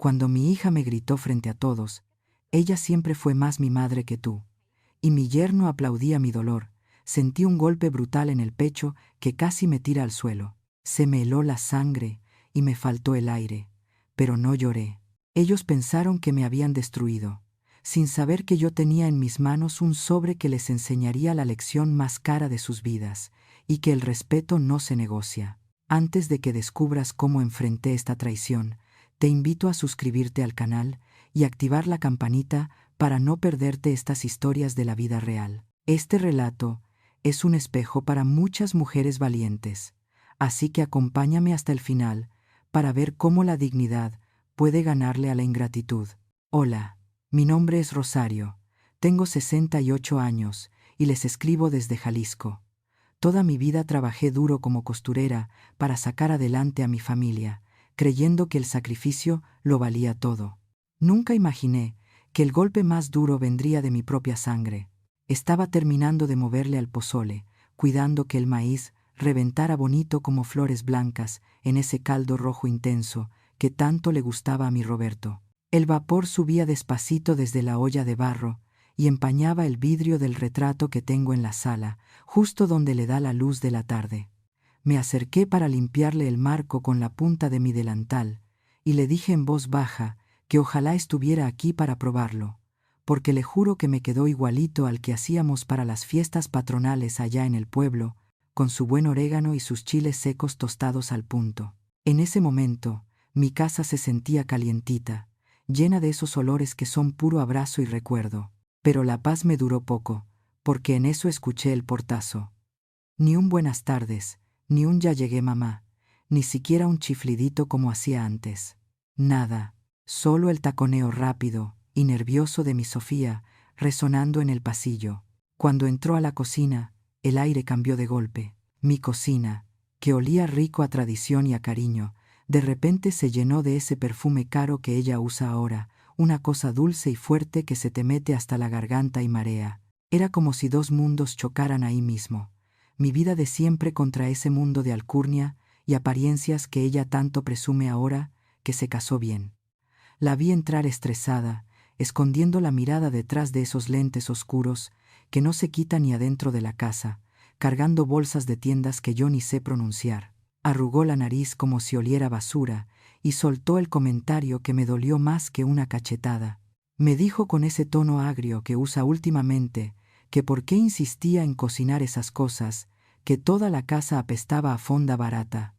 Cuando mi hija me gritó frente a todos, ella siempre fue más mi madre que tú. Y mi yerno aplaudía mi dolor. Sentí un golpe brutal en el pecho que casi me tira al suelo. Se me heló la sangre y me faltó el aire. Pero no lloré. Ellos pensaron que me habían destruido, sin saber que yo tenía en mis manos un sobre que les enseñaría la lección más cara de sus vidas, y que el respeto no se negocia. Antes de que descubras cómo enfrenté esta traición, te invito a suscribirte al canal y activar la campanita para no perderte estas historias de la vida real. Este relato es un espejo para muchas mujeres valientes, así que acompáñame hasta el final para ver cómo la dignidad puede ganarle a la ingratitud. Hola, mi nombre es Rosario, tengo 68 años y les escribo desde Jalisco. Toda mi vida trabajé duro como costurera para sacar adelante a mi familia, creyendo que el sacrificio lo valía todo. Nunca imaginé que el golpe más duro vendría de mi propia sangre. Estaba terminando de moverle al pozole, cuidando que el maíz reventara bonito como flores blancas en ese caldo rojo intenso que tanto le gustaba a mi Roberto. El vapor subía despacito desde la olla de barro y empañaba el vidrio del retrato que tengo en la sala, justo donde le da la luz de la tarde. Me acerqué para limpiarle el marco con la punta de mi delantal y le dije en voz baja que ojalá estuviera aquí para probarlo, porque le juro que me quedó igualito al que hacíamos para las fiestas patronales allá en el pueblo, con su buen orégano y sus chiles secos tostados al punto. En ese momento, mi casa se sentía calientita, llena de esos olores que son puro abrazo y recuerdo. Pero la paz me duró poco, porque en eso escuché el portazo. Ni un buenas tardes, ni un ya llegué mamá, ni siquiera un chiflidito como hacía antes. Nada, solo el taconeo rápido y nervioso de mi Sofía resonando en el pasillo. Cuando entró a la cocina, el aire cambió de golpe. Mi cocina, que olía rico a tradición y a cariño, de repente se llenó de ese perfume caro que ella usa ahora, una cosa dulce y fuerte que se te mete hasta la garganta y marea. Era como si dos mundos chocaran ahí mismo. Mi vida de siempre contra ese mundo de alcurnia y apariencias que ella tanto presume ahora que se casó bien. La vi entrar estresada, escondiendo la mirada detrás de esos lentes oscuros que no se quitan ni adentro de la casa, cargando bolsas de tiendas que yo ni sé pronunciar. Arrugó la nariz como si oliera basura y soltó el comentario que me dolió más que una cachetada. Me dijo con ese tono agrio que usa últimamente que por qué insistía en cocinar esas cosas, que toda la casa apestaba a fonda barata.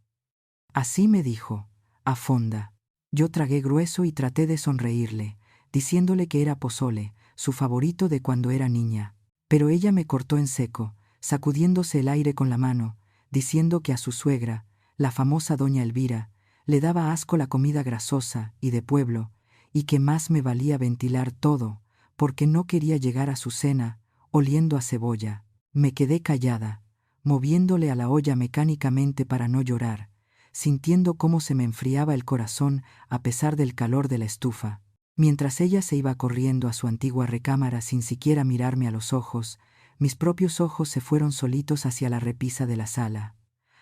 Así me dijo, a fonda. Yo tragué grueso y traté de sonreírle, diciéndole que era pozole, su favorito de cuando era niña. Pero ella me cortó en seco, sacudiéndose el aire con la mano, diciendo que a su suegra, la famosa doña Elvira, le daba asco la comida grasosa y de pueblo, y que más me valía ventilar todo, porque no quería llegar a su cena oliendo a cebolla. Me quedé callada, moviéndole a la olla mecánicamente para no llorar, sintiendo cómo se me enfriaba el corazón a pesar del calor de la estufa. Mientras ella se iba corriendo a su antigua recámara sin siquiera mirarme a los ojos, mis propios ojos se fueron solitos hacia la repisa de la sala.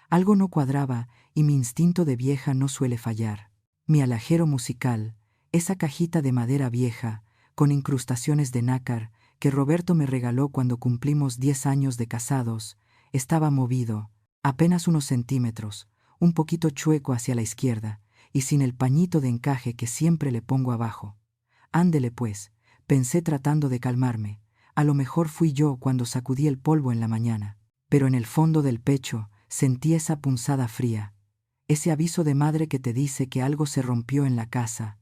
Algo no cuadraba y mi instinto de vieja no suele fallar. Mi alajero musical, esa cajita de madera vieja, con incrustaciones de nácar, que Roberto me regaló cuando cumplimos 10 años de casados, estaba movido, apenas unos centímetros, un poquito chueco hacia la izquierda, y sin el pañito de encaje que siempre le pongo abajo. Ándele pues, pensé tratando de calmarme. A lo mejor fui yo cuando sacudí el polvo en la mañana. Pero en el fondo del pecho sentí esa punzada fría, ese aviso de madre que te dice que algo se rompió en la casa.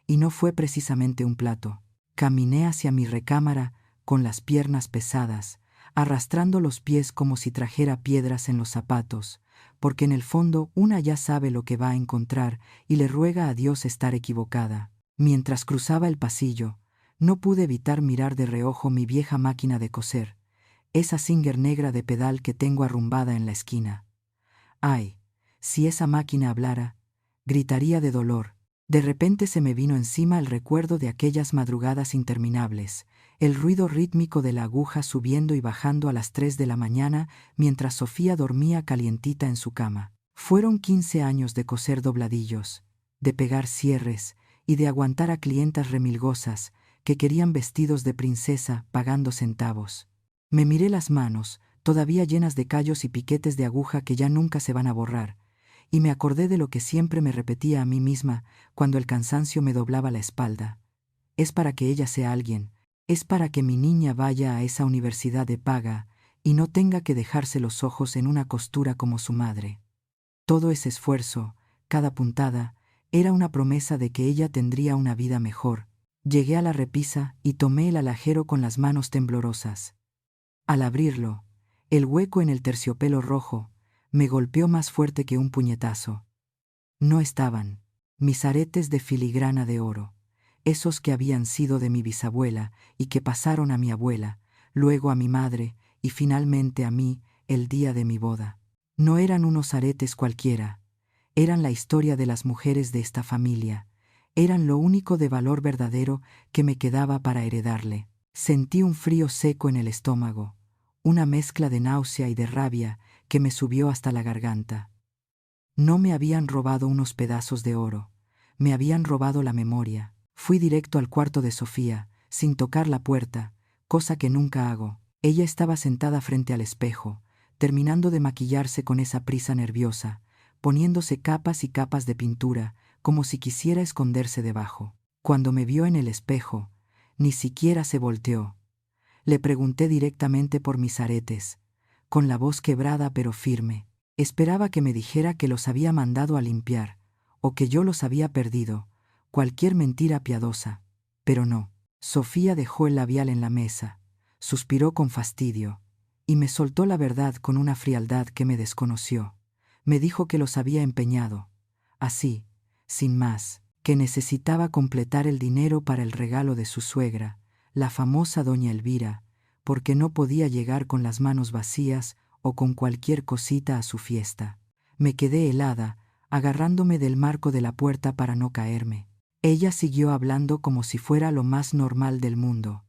Y no fue precisamente un plato. Caminé hacia mi recámara con las piernas pesadas, arrastrando los pies como si trajera piedras en los zapatos, porque en el fondo una ya sabe lo que va a encontrar y le ruega a Dios estar equivocada. Mientras cruzaba el pasillo, no pude evitar mirar de reojo mi vieja máquina de coser, esa Singer negra de pedal que tengo arrumbada en la esquina. Ay, si esa máquina hablara, gritaría de dolor. De repente se me vino encima el recuerdo de aquellas madrugadas interminables, el ruido rítmico de la aguja subiendo y bajando a las 3 de la mañana mientras Sofía dormía calientita en su cama. Fueron 15 años de coser dobladillos, de pegar cierres y de aguantar a clientas remilgosas que querían vestidos de princesa pagando centavos. Me miré las manos, todavía llenas de callos y piquetes de aguja que ya nunca se van a borrar, y me acordé de lo que siempre me repetía a mí misma cuando el cansancio me doblaba la espalda. Es para que ella sea alguien, es para que mi niña vaya a esa universidad de paga y no tenga que dejarse los ojos en una costura como su madre. Todo ese esfuerzo, cada puntada, era una promesa de que ella tendría una vida mejor. Llegué a la repisa y tomé el alajero con las manos temblorosas. Al abrirlo, el hueco en el terciopelo rojo me golpeó más fuerte que un puñetazo. No estaban mis aretes de filigrana de oro, esos que habían sido de mi bisabuela y que pasaron a mi abuela, luego a mi madre y finalmente a mí el día de mi boda. No eran unos aretes cualquiera, eran la historia de las mujeres de esta familia, eran lo único de valor verdadero que me quedaba para heredarle. Sentí un frío seco en el estómago, una mezcla de náusea y de rabia que me subió hasta la garganta. No me habían robado unos pedazos de oro, me habían robado la memoria. Fui directo al cuarto de Sofía, sin tocar la puerta, cosa que nunca hago. Ella estaba sentada frente al espejo, terminando de maquillarse con esa prisa nerviosa, poniéndose capas y capas de pintura, como si quisiera esconderse debajo. Cuando me vio en el espejo, ni siquiera se volteó. Le pregunté directamente por mis aretes, con la voz quebrada pero firme. Esperaba que me dijera que los había mandado a limpiar, o que yo los había perdido, cualquier mentira piadosa. Pero no. Sofía dejó el labial en la mesa, suspiró con fastidio, y me soltó la verdad con una frialdad que me desconoció. Me dijo que los había empeñado, así, sin más, que necesitaba completar el dinero para el regalo de su suegra, la famosa doña Elvira, porque no podía llegar con las manos vacías o con cualquier cosita a su fiesta. Me quedé helada, agarrándome del marco de la puerta para no caerme. Ella siguió hablando como si fuera lo más normal del mundo,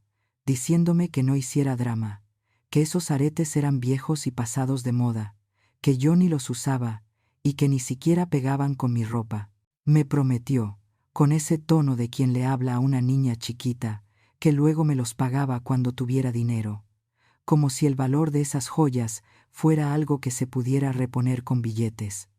diciéndome que no hiciera drama, que esos aretes eran viejos y pasados de moda, que yo ni los usaba y que ni siquiera pegaban con mi ropa. Me prometió, con ese tono de quien le habla a una niña chiquita, que luego me los pagaba cuando tuviera dinero, como si el valor de esas joyas fuera algo que se pudiera reponer con billetes.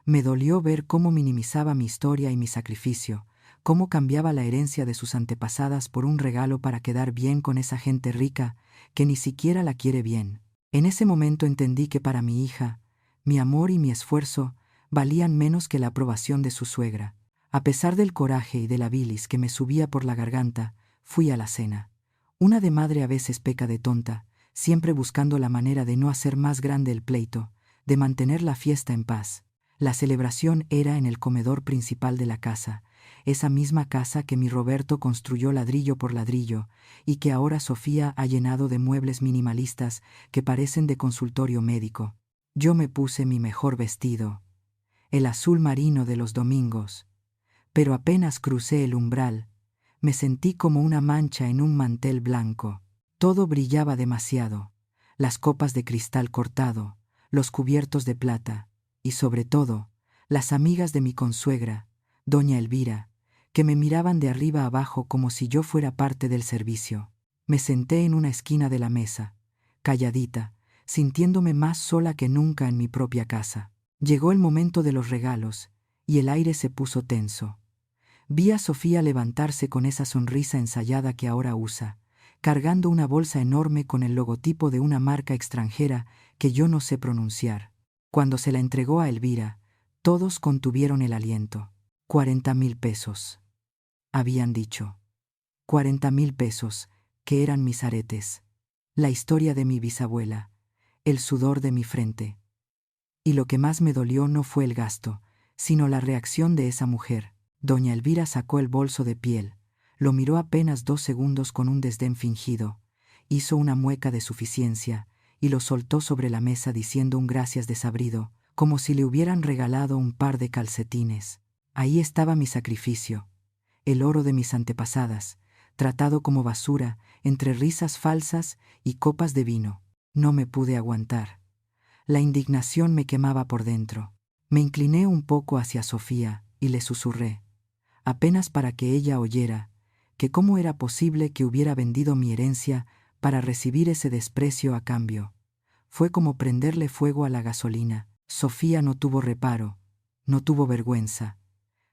Me dolió ver cómo minimizaba mi historia y mi sacrificio, cómo cambiaba la herencia de sus antepasadas por un regalo para quedar bien con esa gente rica que ni siquiera la quiere bien. En ese momento entendí que para mi hija, mi amor y mi esfuerzo valían menos que la aprobación de su suegra. A pesar del coraje y de la bilis que me subía por la garganta, fui a la cena. Una de madre a veces peca de tonta, siempre buscando la manera de no hacer más grande el pleito, de mantener la fiesta en paz. La celebración era en el comedor principal de la casa, esa misma casa que mi Roberto construyó ladrillo por ladrillo y que ahora Sofía ha llenado de muebles minimalistas que parecen de consultorio médico. Yo me puse mi mejor vestido, el azul marino de los domingos, pero apenas crucé el umbral, me sentí como una mancha en un mantel blanco. Todo brillaba demasiado, las copas de cristal cortado, los cubiertos de plata, y sobre todo, las amigas de mi consuegra, doña Elvira, que me miraban de arriba abajo como si yo fuera parte del servicio. Me senté en una esquina de la mesa, calladita, sintiéndome más sola que nunca en mi propia casa. Llegó el momento de los regalos, y el aire se puso tenso. Vi a Sofía levantarse con esa sonrisa ensayada que ahora usa, cargando una bolsa enorme con el logotipo de una marca extranjera que yo no sé pronunciar. Cuando se la entregó a Elvira, todos contuvieron el aliento. 40,000 pesos. Habían dicho. 40,000 pesos, que eran mis aretes. La historia de mi bisabuela, el sudor de mi frente. Y lo que más me dolió no fue el gasto, sino la reacción de esa mujer. Doña Elvira sacó el bolso de piel, lo miró apenas 2 segundos con un desdén fingido, hizo una mueca de suficiencia y lo soltó sobre la mesa diciendo un gracias desabrido, como si le hubieran regalado un par de calcetines. Ahí estaba mi sacrificio, el oro de mis antepasadas, tratado como basura entre risas falsas y copas de vino. No me pude aguantar. La indignación me quemaba por dentro. Me incliné un poco hacia Sofía y le susurré: apenas para que ella oyera, que cómo era posible que hubiera vendido mi herencia para recibir ese desprecio a cambio. Fue como prenderle fuego a la gasolina. Sofía no tuvo reparo, no tuvo vergüenza.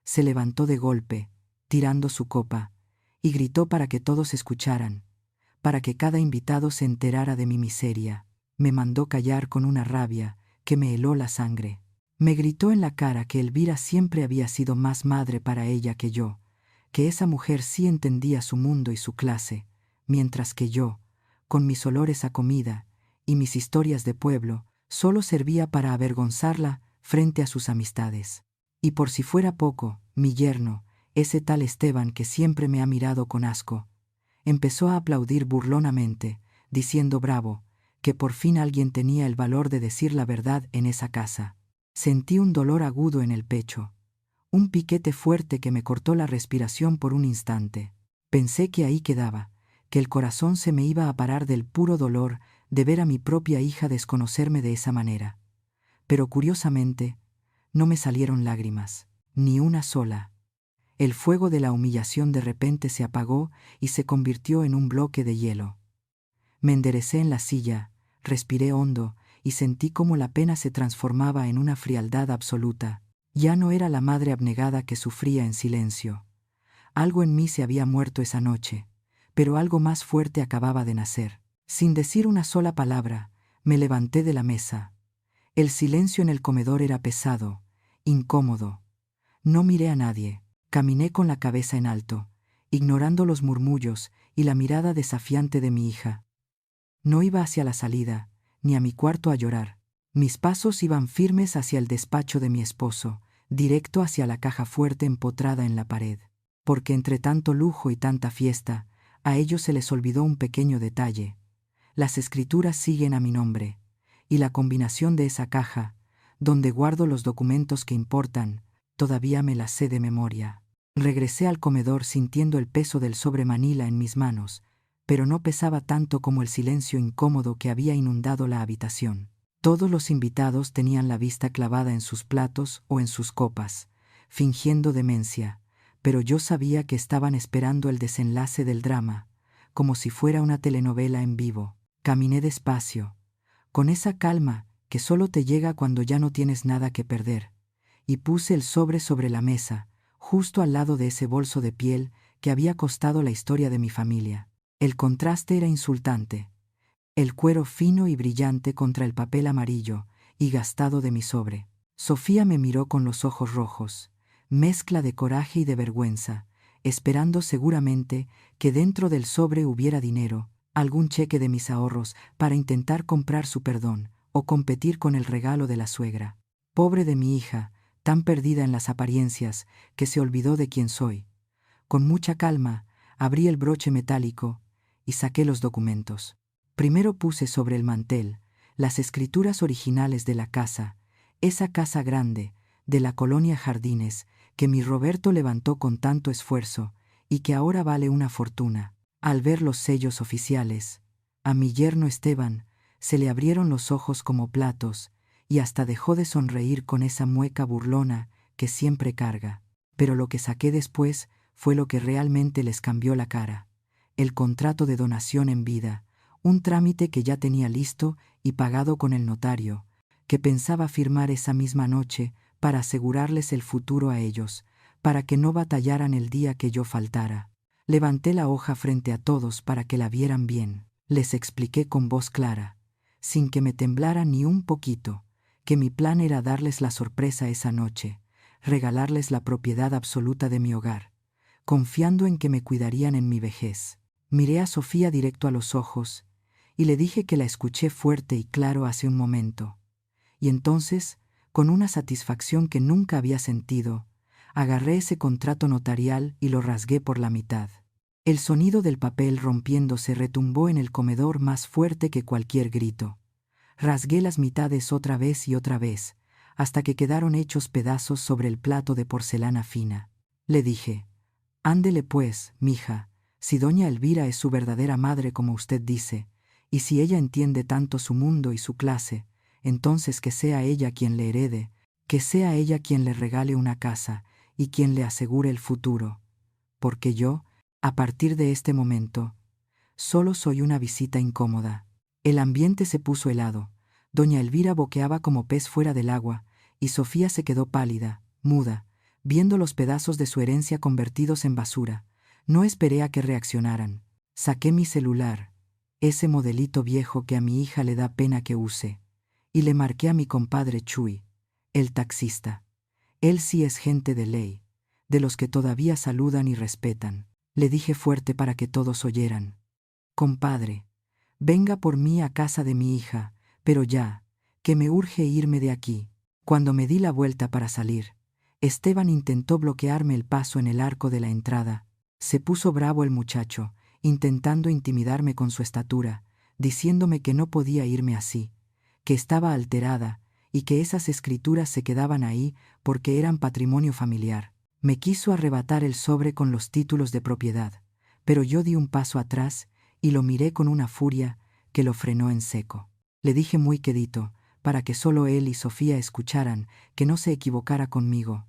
Se levantó de golpe, tirando su copa, y gritó para que todos escucharan, para que cada invitado se enterara de mi miseria. Me mandó callar con una rabia que me heló la sangre. Me gritó en la cara que Elvira siempre había sido más madre para ella que yo, que esa mujer sí entendía su mundo y su clase, mientras que yo, con mis olores a comida y mis historias de pueblo, solo servía para avergonzarla frente a sus amistades. Y por si fuera poco, mi yerno, ese tal Esteban que siempre me ha mirado con asco, empezó a aplaudir burlonamente, diciendo bravo, que por fin alguien tenía el valor de decir la verdad en esa casa. Sentí un dolor agudo en el pecho, un piquete fuerte que me cortó la respiración por un instante. Pensé que ahí quedaba, que el corazón se me iba a parar del puro dolor de ver a mi propia hija desconocerme de esa manera. Pero curiosamente, no me salieron lágrimas, ni una sola. El fuego de la humillación de repente se apagó y se convirtió en un bloque de hielo. Me enderecé en la silla, respiré hondo y sentí cómo la pena se transformaba en una frialdad absoluta. Ya no era la madre abnegada que sufría en silencio. Algo en mí se había muerto esa noche, pero algo más fuerte acababa de nacer. Sin decir una sola palabra, me levanté de la mesa. El silencio en el comedor era pesado, incómodo. No miré a nadie. Caminé con la cabeza en alto, ignorando los murmullos y la mirada desafiante de mi hija. No iba hacia la salida, ni a mi cuarto a llorar. Mis pasos iban firmes hacia el despacho de mi esposo, directo hacia la caja fuerte empotrada en la pared. Porque entre tanto lujo y tanta fiesta, a ellos se les olvidó un pequeño detalle. Las escrituras siguen a mi nombre, y la combinación de esa caja, donde guardo los documentos que importan, todavía me la sé de memoria. Regresé al comedor sintiendo el peso del sobre Manila en mis manos, pero no pesaba tanto como el silencio incómodo que había inundado la habitación. Todos los invitados tenían la vista clavada en sus platos o en sus copas, fingiendo demencia, pero yo sabía que estaban esperando el desenlace del drama, como si fuera una telenovela en vivo. Caminé despacio, con esa calma que solo te llega cuando ya no tienes nada que perder, y puse el sobre la mesa, justo al lado de ese bolso de piel que había costado la historia de mi familia. El contraste era insultante. El cuero fino y brillante contra el papel amarillo y gastado de mi sobre. Sofía me miró con los ojos rojos, mezcla de coraje y de vergüenza, esperando seguramente que dentro del sobre hubiera dinero, algún cheque de mis ahorros para intentar comprar su perdón o competir con el regalo de la suegra. Pobre de mi hija, tan perdida en las apariencias que se olvidó de quién soy. Con mucha calma, abrí el broche metálico y saqué los documentos. Primero puse sobre el mantel las escrituras originales de la casa, esa casa grande, de la colonia Jardines, que mi Roberto levantó con tanto esfuerzo y que ahora vale una fortuna. Al ver los sellos oficiales, a mi yerno Esteban se le abrieron los ojos como platos y hasta dejó de sonreír con esa mueca burlona que siempre carga. Pero lo que saqué después fue lo que realmente les cambió la cara. El contrato de donación en vida, un trámite que ya tenía listo y pagado con el notario, que pensaba firmar esa misma noche para asegurarles el futuro a ellos, para que no batallaran el día que yo faltara. Levanté la hoja frente a todos para que la vieran bien. Les expliqué con voz clara, sin que me temblara ni un poquito, que mi plan era darles la sorpresa esa noche, regalarles la propiedad absoluta de mi hogar, confiando en que me cuidarían en mi vejez. Miré a Sofía directo a los ojos y le dije que la escuché fuerte y claro hace un momento. Y entonces, con una satisfacción que nunca había sentido, agarré ese contrato notarial y lo rasgué por la mitad. El sonido del papel rompiéndose retumbó en el comedor más fuerte que cualquier grito. Rasgué las mitades otra vez y otra vez, hasta que quedaron hechos pedazos sobre el plato de porcelana fina. Le dije, ándele pues, mija, si doña Elvira es su verdadera madre como usted dice, y si ella entiende tanto su mundo y su clase, entonces que sea ella quien le herede, que sea ella quien le regale una casa, y quien le asegure el futuro. Porque yo, a partir de este momento, solo soy una visita incómoda. El ambiente se puso helado. Doña Elvira boqueaba como pez fuera del agua, y Sofía se quedó pálida, muda, viendo los pedazos de su herencia convertidos en basura. No esperé a que reaccionaran. Saqué mi celular, ese modelito viejo que a mi hija le da pena que use, y le marqué a mi compadre Chuy, el taxista. Él sí es gente de ley, de los que todavía saludan y respetan. Le dije fuerte para que todos oyeran: compadre, venga por mí a casa de mi hija, pero ya, que me urge irme de aquí. Cuando me di la vuelta para salir, Esteban intentó bloquearme el paso en el arco de la entrada. Se puso bravo el muchacho, intentando intimidarme con su estatura, diciéndome que no podía irme así, que estaba alterada y que esas escrituras se quedaban ahí porque eran patrimonio familiar. Me quiso arrebatar el sobre con los títulos de propiedad, pero yo di un paso atrás y lo miré con una furia que lo frenó en seco. Le dije muy quedito, para que solo él y Sofía escucharan, que no se equivocara conmigo.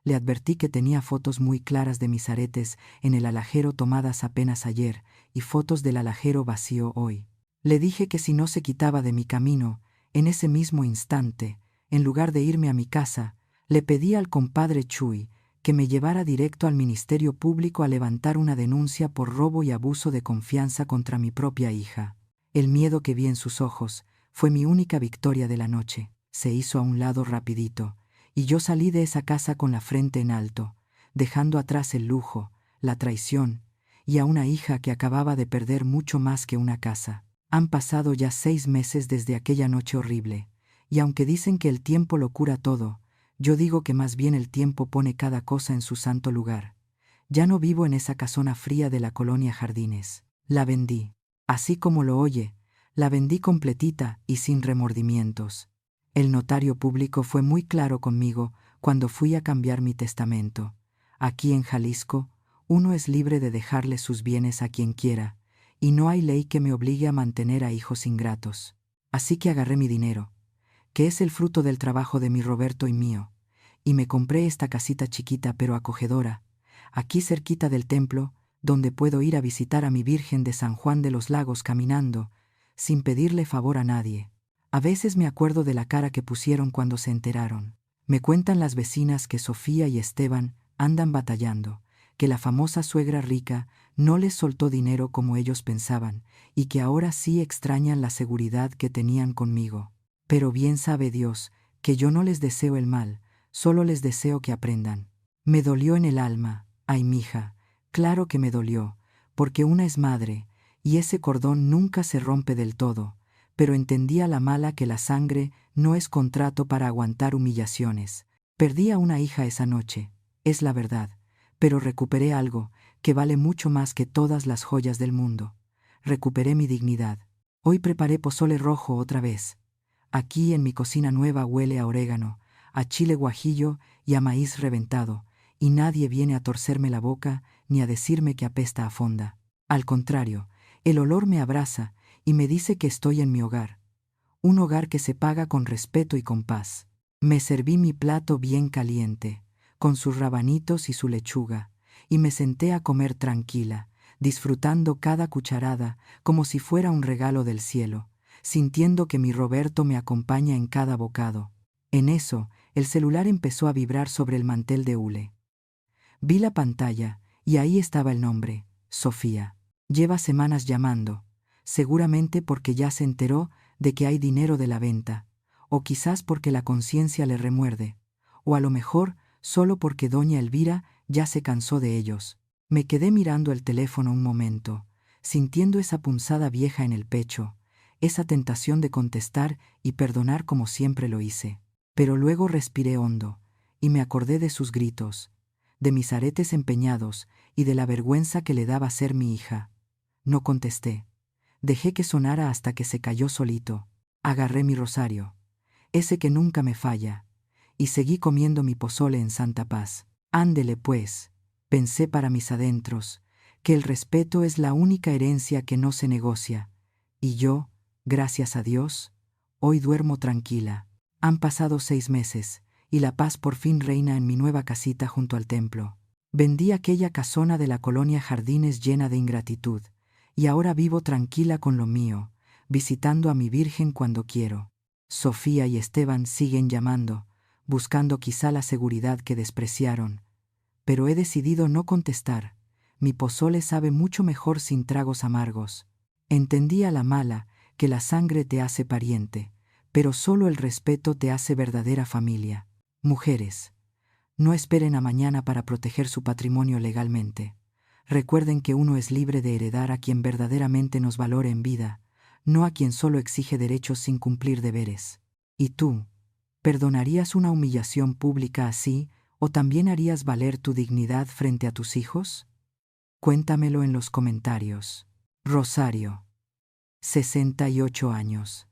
Le advertí que tenía fotos muy claras de mis aretes en el alajero tomadas apenas ayer y fotos del alajero vacío hoy. Le dije que si no se quitaba de mi camino, en ese mismo instante, en lugar de irme a mi casa, le pedí al compadre Chuy que me llevara directo al Ministerio Público a levantar una denuncia por robo y abuso de confianza contra mi propia hija. El miedo que vi en sus ojos fue mi única victoria de la noche. Se hizo a un lado rapidito, y yo salí de esa casa con la frente en alto, dejando atrás el lujo, la traición, y a una hija que acababa de perder mucho más que una casa. Han pasado ya 6 meses desde aquella noche horrible, y aunque dicen que el tiempo lo cura todo, yo digo que más bien el tiempo pone cada cosa en su santo lugar. Ya no vivo en esa casona fría de la colonia Jardines. La vendí. Así como lo oye, la vendí completita y sin remordimientos. El notario público fue muy claro conmigo cuando fui a cambiar mi testamento. Aquí en Jalisco, uno es libre de dejarle sus bienes a quien quiera, y no hay ley que me obligue a mantener a hijos ingratos. Así que agarré mi dinero, que es el fruto del trabajo de mi Roberto y mío, y me compré esta casita chiquita pero acogedora, aquí cerquita del templo, donde puedo ir a visitar a mi Virgen de San Juan de los Lagos caminando, sin pedirle favor a nadie. A veces me acuerdo de la cara que pusieron cuando se enteraron. Me cuentan las vecinas que Sofía y Esteban andan batallando, que la famosa suegra rica no les soltó dinero como ellos pensaban, y que ahora sí extrañan la seguridad que tenían conmigo. Pero bien sabe Dios que yo no les deseo el mal, solo les deseo que aprendan. Me dolió en el alma, ay mija, claro que me dolió, porque una es madre, y ese cordón nunca se rompe del todo, pero entendí a la mala que la sangre no es contrato para aguantar humillaciones. Perdí a una hija esa noche, es la verdad, pero recuperé algo que vale mucho más que todas las joyas del mundo. Recuperé mi dignidad. Hoy preparé pozole rojo otra vez. Aquí en mi cocina nueva huele a orégano, a chile guajillo y a maíz reventado, y nadie viene a torcerme la boca ni a decirme que apesta a fonda. Al contrario, el olor me abraza y me dice que estoy en mi hogar, un hogar que se paga con respeto y con paz. Me serví mi plato bien caliente, con sus rabanitos y su lechuga, y me senté a comer tranquila, disfrutando cada cucharada como si fuera un regalo del cielo, sintiendo que mi Roberto me acompaña en cada bocado. En eso, el celular empezó a vibrar sobre el mantel de hule. Vi la pantalla, y ahí estaba el nombre, Sofía. Lleva semanas llamando, seguramente porque ya se enteró de que hay dinero de la venta, o quizás porque la conciencia le remuerde, o a lo mejor solo porque doña Elvira ya se cansó de ellos. Me quedé mirando el teléfono un momento, sintiendo esa punzada vieja en el pecho, esa tentación de contestar y perdonar como siempre lo hice. Pero luego respiré hondo, y me acordé de sus gritos, de mis aretes empeñados y de la vergüenza que le daba ser mi hija. No contesté. Dejé que sonara hasta que se cayó solito. Agarré mi rosario, ese que nunca me falla, y seguí comiendo mi pozole en santa paz. Ándele pues, pensé para mis adentros, que el respeto es la única herencia que no se negocia, y yo, gracias a Dios, hoy duermo tranquila. Han pasado 6 meses, y la paz por fin reina en mi nueva casita junto al templo. Vendí aquella casona de la colonia Jardines llena de ingratitud, y ahora vivo tranquila con lo mío, visitando a mi Virgen cuando quiero. Sofía y Esteban siguen llamando, buscando quizá la seguridad que despreciaron, pero he decidido no contestar. Mi pozole sabe mucho mejor sin tragos amargos. Entendí a la mala que la sangre te hace pariente, pero solo el respeto te hace verdadera familia. Mujeres, no esperen a mañana para proteger su patrimonio legalmente. Recuerden que uno es libre de heredar a quien verdaderamente nos valore en vida, no a quien solo exige derechos sin cumplir deberes. ¿Y tú? ¿Perdonarías una humillación pública así, o también harías valer tu dignidad frente a tus hijos? Cuéntamelo en los comentarios. Rosario, 68 años.